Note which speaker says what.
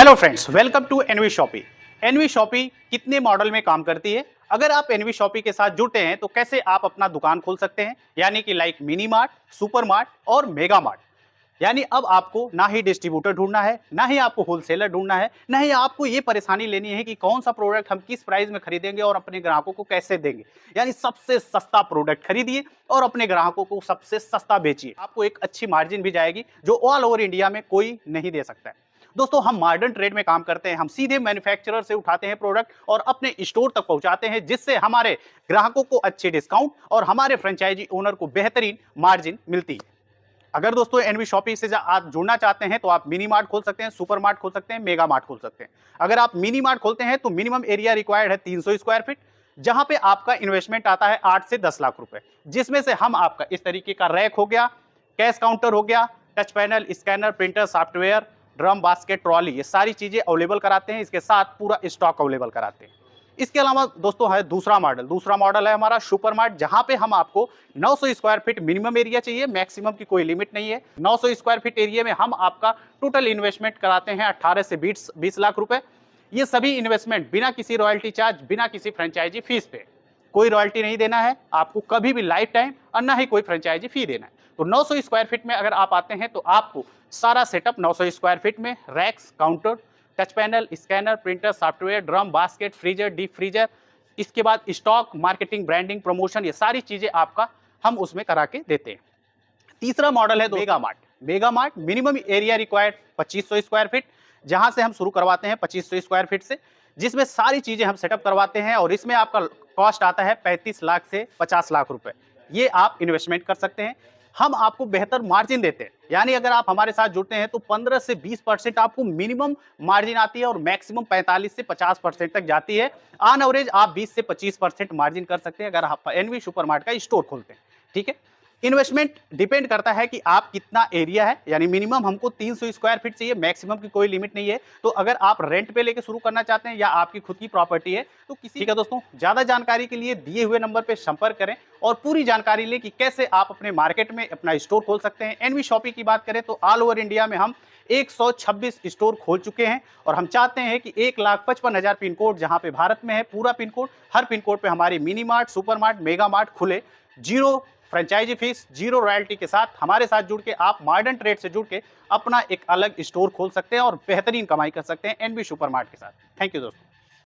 Speaker 1: Hello friends, welcome to NV Shoppy. NV Shoppy कितने model में काम करती है? अगर आप एनवी शॉपी के साथ जुटे हैं तो कैसे आप अपना दुकान खोल सकते हैं, यानी कि like mini mart, super mart और मेगा मार्ट। यानी अब आपको ना ही डिस्ट्रीब्यूटर ढूंढना है, ना ही आपको होलसेलर ढूंढना है, ना ही आपको ये परेशानी लेनी है कि कौन सा प्रोडक्ट हम किस प्राइस में खरीदेंगे और अपने ग्राहकों को कैसे देंगे। यानी सबसे सस्ता प्रोडक्ट खरीदिए और अपने ग्राहकों को सबसे सस्ता बेचिए। आपको एक अच्छी मार्जिन भी जाएगी जो ऑल ओवर इंडिया में कोई नहीं दे सकता है। दोस्तों, हम मॉडर्न ट्रेड में काम करते हैं। हम सीधे मैन्युफैक्चरर से उठाते हैं प्रोडक्ट और अपने स्टोर तक पहुंचाते हैं, जिससे हमारे ग्राहकों को अच्छे डिस्काउंट और हमारे फ्रेंचाइजी ओनर को बेहतरीन मार्जिन मिलती है। अगर दोस्तों एनवी शॉपी से आप जुड़ना चाहते हैं तो आप मिनी मार्ट खोल सकते हैं, सुपर मार्ट खोल सकते हैं, मेगा मार्ट खोल सकते हैं। अगर आप मिनी मार्ट खोलते हैं तो मिनिमम एरिया रिक्वायर्ड है 300 स्क्वायर फीट, जहां पे आपका इन्वेस्टमेंट आता है 8 से 10 लाख रुपए, जिसमें से हम आपका इस तरीके का रैक हो गया, कैश काउंटर हो गया, touch panel, scanner, printer, software, drum, basket, trolley, ये सारी चीजें अवेलेबल कराते हैं। इसके साथ पूरा स्टॉक अवेलेबल कराते हैं। इसके अलावा दोस्तों है दूसरा मॉडल है हमारा सुपर मार्ट, जहां पे हम आपको 900 स्क्वायर फीट मिनिमम एरिया चाहिए, मैक्सिमम की कोई लिमिट नहीं है। 900 स्क्वायर फीट एरिया में हम आपका टोटल इन्वेस्टमेंट कराते हैं 18 से 20 लाख रुपए। ये सभी इन्वेस्टमेंट बिना किसी रॉयल्टी चार्ज, बिना किसी फ्रेंचाइजी फीस पे, कोई रॉयल्टी नहीं देना है आपको कभी भी लाइफ टाइम, और ना ही कोई फ्रेंचाइजी फी देना है। तो 900 स्क्वायर फीट में अगर आप आते हैं तो आपको सारा सेटअप 900 स्क्वायर फीट में, racks, counter, touch panel, scanner, printer, software, drum, basket, freezer, deep freezer, इसके बाद स्टॉक, मार्केटिंग, ब्रांडिंग, प्रमोशन, ये सारी चीजें आपका हम उसमें करा के देते हैं। तीसरा मॉडल है mega mart minimum area required 2500 square feet, जहां से हम शुरू करवाते हैं 2500 स्क्वायर फीट से, जिसमें सारी चीजें हम सेटअप करवाते हैं और इसमें आपका कॉस्ट आता है 35 लाख से 50 लाख रुपए। ये आप इन्वेस्टमेंट कर सकते हैं। हम आपको बेहतर मार्जिन देते हैं, यानी अगर आप हमारे साथ जुड़ते हैं तो 15 से 20% आपको मिनिमम मार्जिन आती है और मैक्सिमम 45 से 50% तक जाती है। ऑन एवरेज आप 20 से 25% मार्जिन कर सकते हैं अगर आप एनवी सुपरमार्ट का स्टोर खोलते हैं। ठीक है, इन्वेस्टमेंट डिपेंड करता है कि आप कितना एरिया है, यानी मिनिमम हमको 300 स्क्वायर फीट चाहिए, मैक्सिमम की कोई लिमिट नहीं है। तो अगर आप रेंट पे लेके शुरू करना चाहते हैं या आपकी खुद की प्रॉपर्टी है तो किसी। ठीक है दोस्तों, ज्यादा जानकारी के लिए दिए हुए नंबर पे संपर्क करें और पूरी जानकारी लें कि कैसे आप अपने मार्केट में अपना स्टोर खोल सकते हैं। एनवी शॉपी की बात करें तो ऑल ओवर इंडिया में हम 126 स्टोर खोल चुके हैं और हम चाहते हैं कि 1,55,000 पिन कोड, जहां पे भारत में है पूरा पिन कोड, हर पिन कोड पे हमारी mini mart, super mart, mega mart खुले। Zero franchise fee, zero royalty के साथ हमारे साथ जुड़ के आप मॉडर्न ट्रेड से जुड़ के अपना एक अलग स्टोर खोल सकते हैं और बेहतरीन कमाई कर सकते हैं एनवी सुपरमार्ट के साथ। थैंक यू दोस्तों।